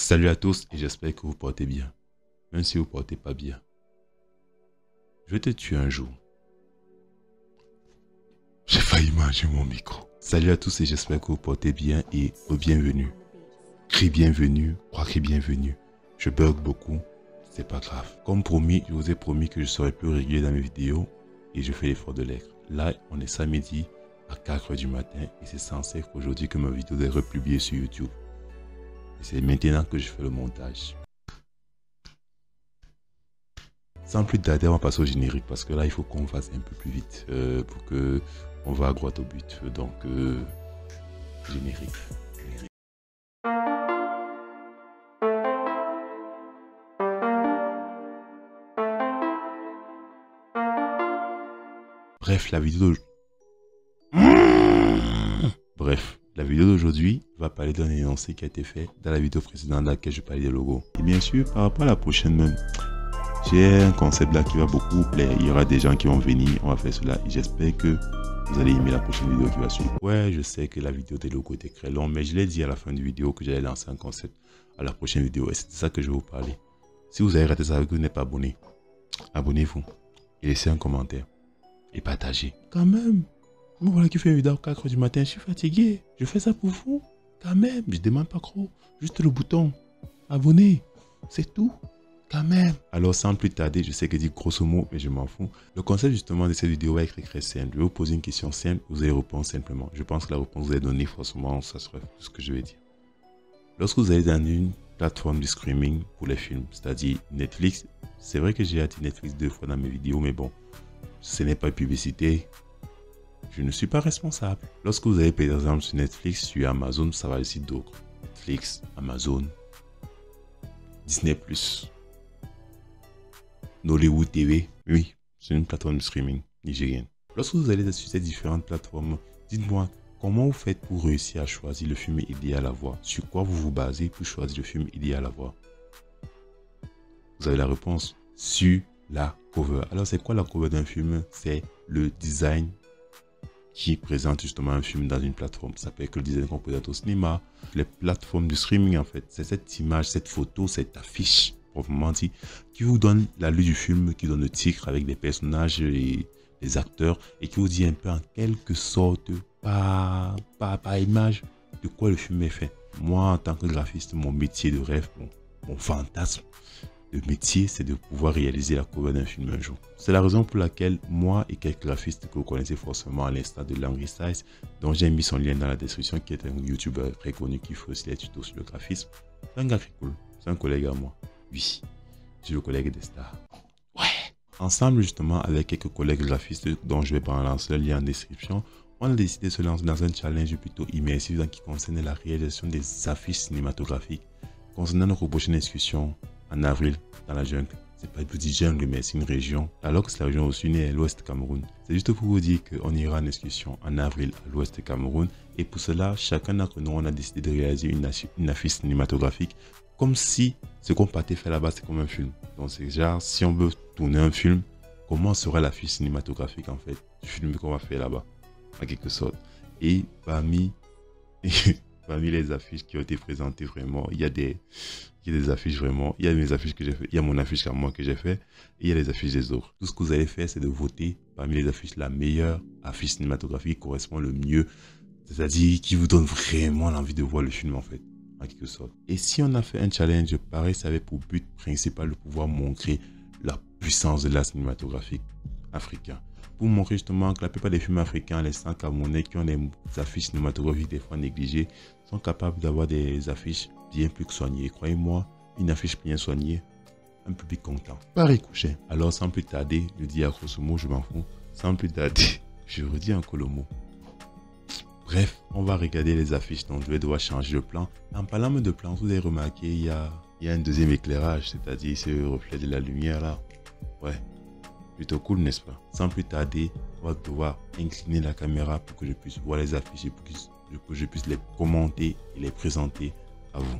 Salut à tous et j'espère que vous portez bien. Même si vous ne portez pas bien. Je vais te tuer un jour. J'ai failli manger mon micro. Salut à tous et j'espère que vous portez bien et bienvenue. Crie bienvenue, crois bienvenue. Je bug beaucoup, c'est pas grave. Comme promis, je vous ai promis que je serai plus régulier dans mes vidéos et je fais l'effort de l'être. Là, on est samedi à 4h du matin et c'est censé être aujourd'hui que ma vidéo est republiée sur YouTube. Et c'est maintenant que je fais le montage. Sans plus tarder, on va passer au générique parce que là, il faut qu'on fasse un peu plus vite pour que on va à droite au but. Donc, générique. Bref, la vidéo d'aujourd'hui va parler d'un énoncé qui a été fait dans la vidéo précédente dans laquelle je parlais des logos. Et bien sûr, par rapport à la prochaine même, j'ai un concept là qui va beaucoup vous plaire. Il y aura des gens qui vont venir, on va faire cela. Et j'espère que vous allez aimer la prochaine vidéo qui va suivre. Ouais, je sais que la vidéo des logos était très longue, mais je l'ai dit à la fin de la vidéo que j'allais lancer un concept à la prochaine vidéo. Et c'est de ça que je vais vous parler. Si vous avez raté ça et que vous n'êtes pas abonné, abonnez-vous et laissez un commentaire. Et partagez. Quand même. Moi, voilà qui fait une vidéo à 4h du matin. Je suis fatigué. Je fais ça pour vous. Quand même. Je demande pas trop. Juste le bouton. Abonner. C'est tout. Quand même. Alors, sans plus tarder, je sais que je dis grosso modo, mais je m'en fous. Le concept justement de cette vidéo va être très simple. Je vais vous poser une question simple. Vous allez répondre simplement. Je pense que la réponse que vous allez donner, forcément, ça sera tout ce que je vais dire. Lorsque vous allez dans une plateforme de streaming pour les films, c'est-à-dire Netflix, c'est vrai que j'ai dit Netflix 2 fois dans mes vidéos, mais bon. Ce n'est pas une publicité. Je ne suis pas responsable. Lorsque vous allez par exemple sur Netflix, sur Amazon, ça va aussi d'autres. Netflix, Amazon, Disney+, Nollywood TV. Oui, c'est une plateforme de streaming nigérienne. Lorsque vous allez sur ces différentes plateformes, dites-moi comment vous faites pour réussir à choisir le film idéal à voir. Sur quoi vous vous basez pour choisir le film idéal à voir? Vous avez la réponse sur la cover. Alors, c'est quoi la cover d'un film? C'est le design qui présente justement un film dans une plateforme. Ça peut être le design qu'on présente au cinéma, les plateformes de streaming en fait. C'est cette image, cette photo, cette affiche, proprement dit, qui vous donne l'allure du film, qui donne le titre avec des personnages et des acteurs et qui vous dit un peu en quelque sorte, par image, de quoi le film est fait. Moi, en tant que graphiste, mon métier de rêve, mon fantasme, le métier, c'est de pouvoir réaliser la cover d'un film un jour. C'est la raison pour laquelle moi et quelques graphistes que vous connaissez forcément à l'instar de Langry Size, dont j'ai mis son lien dans la description, qui est un youtubeur très connu qui fait aussi les tutos sur le graphisme. C'est un gars très cool. C'est un collègue à moi. Oui. Je suis le collègue des stars. Ouais. Ensemble, justement, avec quelques collègues graphistes dont je vais balancer le lien en description, on a décidé de se lancer dans un challenge plutôt immersif qui concerne la réalisation des affiches cinématographiques. Concernant notre prochaine discussion, en avril, dans la jungle. C'est pas une petite jungle, mais c'est une région. Alors que c'est la région au sud et à l'ouest du Cameroun. C'est juste pour vous dire qu'on ira en excursion en avril à l'ouest du Cameroun. Et pour cela, chacun d'entre nous, on a décidé de réaliser une affiche cinématographique. Comme si ce qu'on partait faire là-bas, c'est comme un film. Donc c'est genre, si on veut tourner un film, comment sera l'affiche cinématographique en fait du film qu'on va faire là-bas, en quelque sorte. Et parmi les affiches qui ont été présentées, vraiment, il y a des affiches vraiment, il y a mes affiches que j'ai fait, il y a mon affiche à moi que j'ai fait, et il y a les affiches des autres. Tout ce que vous allez faire, c'est de voter parmi les affiches, la meilleure affiche cinématographique qui correspond le mieux, c'est-à-dire qui vous donne vraiment l'envie de voir le film en fait, en quelque sorte. Et si on a fait un challenge pareil, ça avait pour but principal de pouvoir montrer la puissance de l'art cinématographique africain. Pour montrer justement que la plupart des films africains, les 100 Camerounais qui ont des affiches cinématographiques des fois négligées, sont capables d'avoir des affiches bien plus soignées. Croyez-moi, une affiche bien soignée, un public content. Pas ricochet. Alors sans plus tarder, je dis à grosso modo, je m'en fous. Sans plus tarder, je redis encore le mot. Bref, on va regarder les affiches, donc je vais devoir changer de plan. En parlant de plan, vous avez remarqué, il y a un deuxième éclairage, c'est-à-dire ce reflet de la lumière là. Ouais. Plutôt cool, n'est-ce pas? Sans plus tarder, on va devoir incliner la caméra pour que je puisse voir les affiches et pour que je puisse les commenter et les présenter à vous.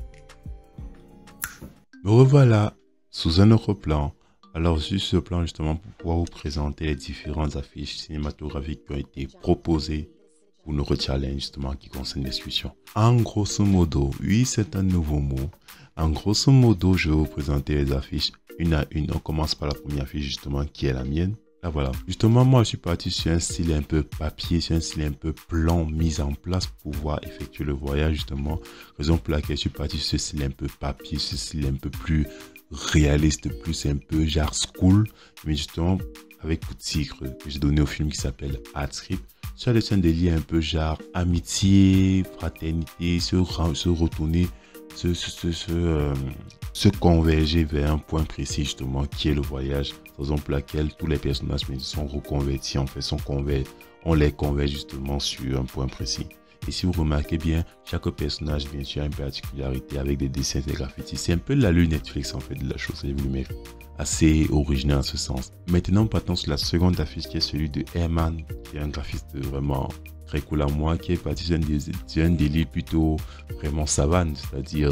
Me revoilà sous un autre plan. Alors sur ce plan justement pour pouvoir vous présenter les différentes affiches cinématographiques qui ont été proposées pour notre challenge justement qui concerne les discussions. En grosso modo, oui c'est un nouveau mot. En grosso modo, je vais vous présenter les affiches une à une. On commence par la première affiche justement qui est la mienne. Là voilà. Justement, moi je suis parti sur un style un peu papier, sur un style un peu plan mis en place pour pouvoir effectuer le voyage justement. Raison pour laquelle je suis parti sur ce style un peu papier, ce style un peu plus réaliste, plus un peu genre school. Mais justement, avec le titre que j'ai donné au film qui s'appelle Artscript. Ça laisse un délire un peu genre amitié, fraternité, se retourner, se converger vers un point précis justement qui est le voyage, raison pour laquelle tous les personnages sont reconvertis, en fait, on les converge justement sur un point précis. Et si vous remarquez bien, chaque personnage bien sûr a une particularité avec des dessins et des graffitis. C'est un peu la lune Netflix en fait de la chose, c'est assez original en ce sens. Maintenant, partons sur la seconde affiche qui est celui de Herman, qui est un graphiste vraiment très cool à moi, qui est parti sur un délire plutôt vraiment savane, c'est-à-dire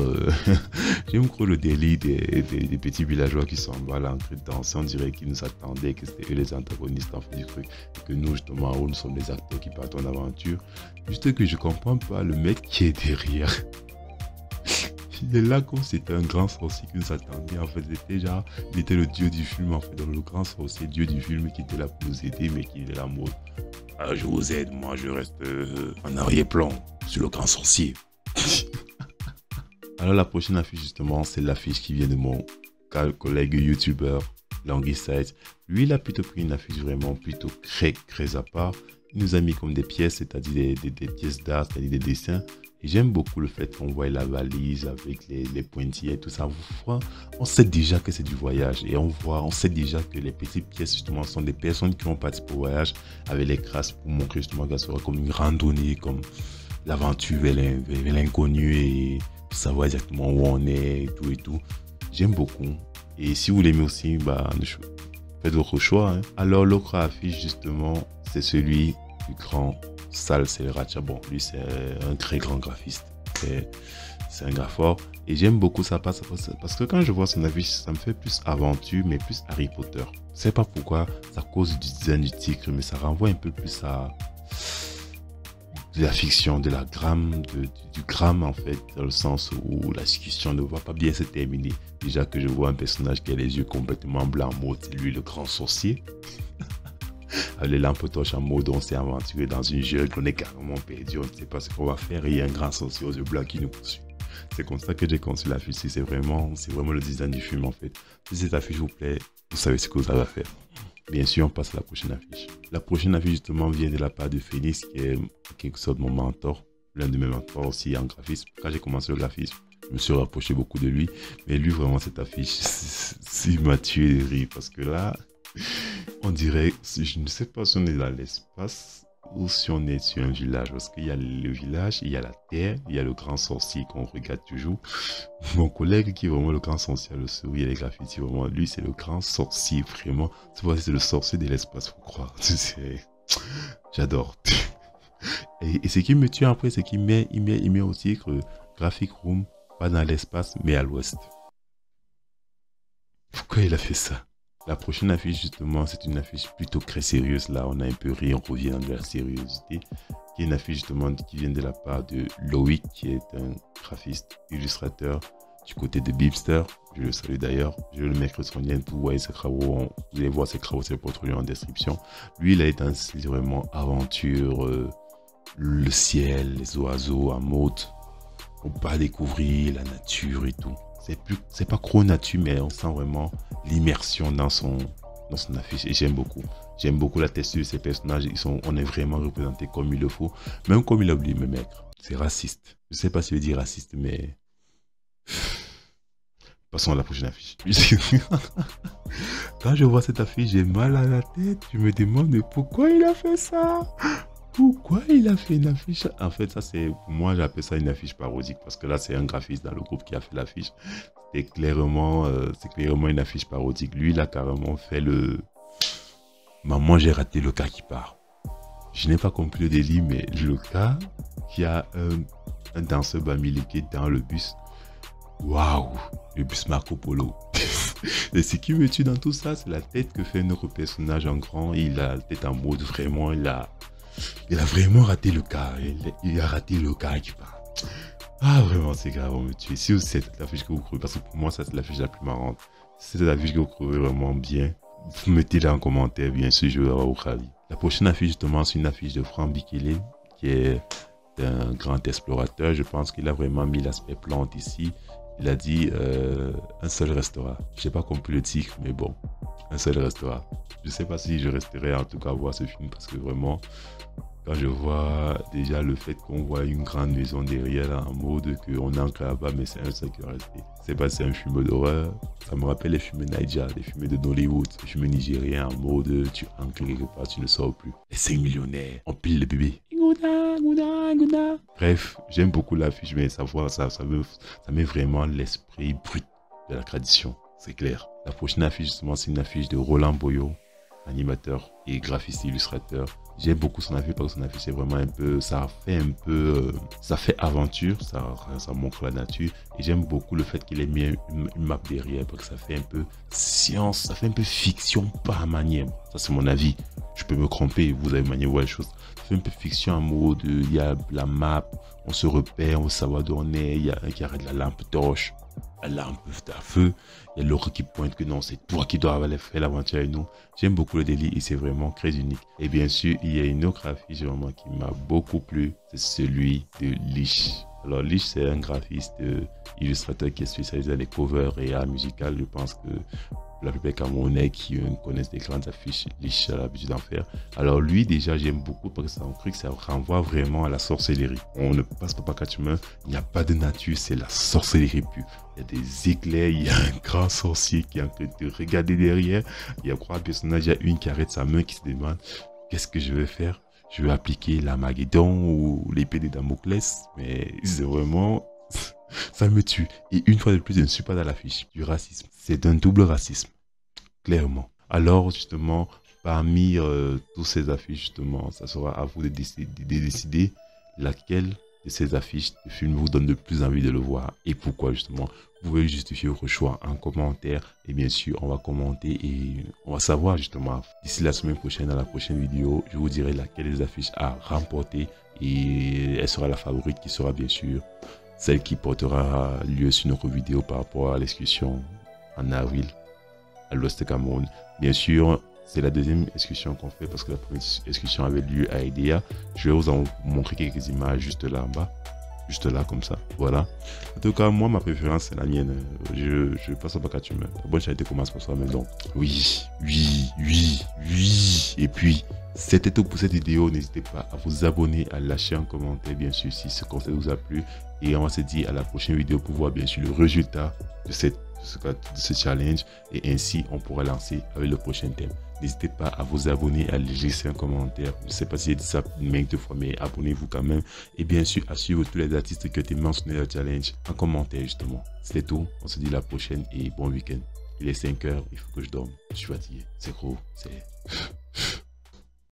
j'aime trop le délire des petits villageois qui sont là en train de danser, on dirait qu'ils nous attendaient, que c'était eux les antagonistes en fait du truc, et que nous justement nous sommes des acteurs qui partent en aventure. Juste que je comprends pas le mec qui est derrière. Il est là comme c'était un grand sorcier qui nous attendait. En fait, il était le dieu du film, en fait, donc le grand sorcier, dieu du film qui était là pour nous aider, mais qui est là en mode je vous aide, moi je reste en arrière-plan sur le grand sorcier. Alors, la prochaine affiche, justement, c'est l'affiche qui vient de mon collègue youtubeur Languiside. Lui, il a plutôt pris une affiche vraiment plutôt très à part. Il nous a mis comme des pièces, c'est-à-dire des pièces d'art, c'est-à-dire des dessins. Et j'aime beaucoup le fait qu'on voit la valise avec les pointillés et tout ça. On sait déjà que c'est du voyage et on sait déjà que les petites pièces justement sont des personnes qui ont participé au voyage avec les crasses pour montrer justement qu'elle sera comme une randonnée, comme l'aventure vers l'inconnu et savoir exactement où on est et tout. J'aime beaucoup. Et si vous l'aimez aussi, faites votre choix. Hein. Alors l'autre affiche justement, c'est celui du grand Sal Seleracha. Bon, lui c'est un très grand graphiste, c'est un gars fort et j'aime beaucoup ça parce que quand je vois son affiche, ça me fait plus aventure mais plus Harry Potter. Je sais pas pourquoi, c'est à cause du design du titre, mais ça renvoie un peu plus à de la fiction, de la gramme, du gramme en fait, dans le sens où la discussion ne va pas bien se terminer. Déjà que je vois un personnage qui a les yeux complètement blancs en mode, c'est lui le grand sorcier. Avec les lampes torches en mode, on s'est aventuré dans une jungle, on est carrément perdu, on ne sait pas ce qu'on va faire et il y a un grand sorcier aux yeux blancs qui nous poursuit. C'est comme ça que j'ai conçu l'affiche, c'est vraiment le design du film en fait. Si cette affiche vous plaît, vous savez ce que vous avez à faire. Bien sûr, on passe à la prochaine affiche. La prochaine affiche justement vient de la part de Phoenix, qui est en quelque sorte mon mentor, l'un de mes mentors aussi en graphisme. Quand j'ai commencé le graphisme, je me suis rapproché beaucoup de lui, mais lui vraiment cette affiche, il m'a tué de rire parce que là, on dirait, je ne sais pas si on est dans l'espace ou si on est sur un village, parce qu'il y a le village, il y a la terre, il y a le grand sorcier qu'on regarde toujours. Mon collègue qui est vraiment le grand sorcier, le sourire et les graffitis, vraiment, lui c'est le grand sorcier, vraiment. C'est le sorcier de l'espace, faut croire. J'adore. Et ce qui me tue après, c'est qu'il met au titre Graphic Room, pas dans l'espace, mais à l'ouest. Pourquoi il a fait ça? La prochaine affiche, justement, c'est une affiche plutôt très sérieuse. Là, on a un peu ri, on revient dans de la sérieuxité. Qui est une affiche, justement, qui vient de la part de Loïc, qui est un graphiste, illustrateur du côté de Beamster. Je le salue d'ailleurs. Je vais le mettre son lien pour voir ses travaux. Vous allez voir ses travaux, c'est pour en description. Lui, il a été un style vraiment aventure, le ciel, les oiseaux en mode. On va découvrir la nature et tout. C'est pas trop nature, mais on sent vraiment l'immersion dans son affiche et j'aime beaucoup. J'aime beaucoup la texture de ces personnages. On est vraiment représenté comme il le faut. Même comme il a oublié me mettre. C'est raciste. Je sais pas si je veux dire raciste, mais... Passons à la prochaine affiche. Quand je vois cette affiche, j'ai mal à la tête. Je me demande mais pourquoi il a fait ça? Pourquoi il a fait une affiche? En fait, ça c'est, pour moi, j'appelle ça une affiche parodique parce que là, c'est un graphiste dans le groupe qui a fait l'affiche. C'est clairement une affiche parodique. Lui, il a carrément fait le maman, j'ai raté le cas qui part. Je n'ai pas compris le délire, mais le cas qui a un danseur bamileke dans le bus. Waouh, le bus Marco Polo. Et ce qui me tue dans tout ça, c'est la tête que fait notre personnage en grand. Il a la tête en mode vraiment, il a vraiment raté le cas. Il a raté le cas qui part. Ah, vraiment, c'est grave, on me tue. Si c'est l'affiche que vous trouvez, parce que pour moi, ça, c'est l'affiche la plus marrante. Si c'est l'affiche que vous trouvez vraiment bien, vous mettez-la en commentaire, bien sûr, je vais avoir votre avis. La prochaine affiche, justement, c'est une affiche de Franck Bikele, qui est un grand explorateur. Je pense qu'il a vraiment mis l'aspect plante ici. Il a dit un seul restaurant. Je sais pas qu'on peut le dire, mais bon, un seul restaurant. Je sais pas si je resterai en tout cas voir ce film parce que vraiment, quand je vois déjà le fait qu'on voit une grande maison derrière là, en mode qu'on est encore là-bas, mais c'est un seul qui va rester. C'est pas si c'est un film d'horreur. Ça me rappelle les films Naija, les films de Nollywood, les films nigériens en mode tu ancres quelque part, tu ne sors plus. Les 5 millionnaires, on pile le bébé. Bref, j'aime beaucoup l'affiche, mais ça met vraiment l'esprit brut de la tradition, c'est clair. La prochaine affiche, justement, c'est une affiche de Roland Boyo, animateur et graphiste illustrateur. J'aime beaucoup son affiche parce que son affiche c'est vraiment un peu, ça fait aventure, ça montre la nature. Et j'aime beaucoup le fait qu'il ait mis une map derrière parce que ça fait un peu science, ça fait un peu fiction par manière. Ça c'est mon avis. Je peux me tromper, vous avez manié voir les choses. Ça fait un peu fiction en mode, il y a la map, on se repère, on sait savoir d'où on est, il y a un qui arrête la lampe torche. La lampe à feu, il y a l'autre qui pointe que non, c'est toi qui dois aller faire l'aventure avec nous. J'aime beaucoup le délire et c'est vraiment très unique. Et bien sûr, il y a une autre affiche vraiment qui m'a beaucoup plu, c'est celui de Lich. Alors Lich, c'est un graphiste, illustrateur qui est spécialisé dans les covers et art musical. Je pense que la plupart des Camerounais qui connaissent des grandes affiches, Lich a l'habitude d'en faire. Alors lui, déjà, j'aime beaucoup parce que ça renvoie vraiment à la sorcellerie. On ne passe pas par quatre chemins, il n'y a pas de nature, c'est la sorcellerie pure. Il y a des éclairs, il y a un grand sorcier qui est en train de te regarder derrière. Il y a trois personnages, il y a une qui arrête sa main, qui se demande qu'est-ce que je vais faire? Je vais appliquer l'Armageddon ou l'épée de Damoclès, mais c'est vraiment... ça me tue. Et une fois de plus, je ne suis pas dans l'affiche du racisme. C'est un double racisme, clairement. Alors, justement, parmi toutes ces affiches, justement, ça sera à vous de décider laquelle de ces affiches de film vous donne le plus envie de le voir et pourquoi, justement. Vous pouvez justifier votre choix en commentaire et bien sûr, on va commenter et on va savoir, justement, d'ici la semaine prochaine, dans la prochaine vidéo, je vous dirai laquelle des affiches a remporté et elle sera la favorite qui sera bien sûr celle qui portera lieu sur notre vidéo par rapport à l'excursion en avril à l'ouest de Cameroun. Bien sûr, c'est la deuxième excursion qu'on fait parce que la première excursion avait lieu à Edea. Je vais vous en montrer quelques images juste là en bas. Juste là, comme ça. Voilà. En tout cas, moi, ma préférence, c'est la mienne. Je passe au bac à tuer. La bonne charité commence par soi-même. Donc, oui. Et puis, c'était tout pour cette vidéo. N'hésitez pas à vous abonner, à lâcher un commentaire, bien sûr, si ce conseil vous a plu. Et on va se dire à la prochaine vidéo pour voir, bien sûr, le résultat de ce challenge. Et ainsi, on pourra lancer avec le prochain thème. N'hésitez pas à vous abonner, à laisser un commentaire. Je ne sais pas si j'ai dit ça une maintes de fois, mais abonnez-vous quand même. Et bien sûr, à suivre tous les artistes qui ont été mentionnés dans le challenge en commentaire, justement. C'était tout. On se dit à la prochaine et bon week-end. Il est 5 h, il faut que je dorme. Je suis fatigué. C'est gros. C'est...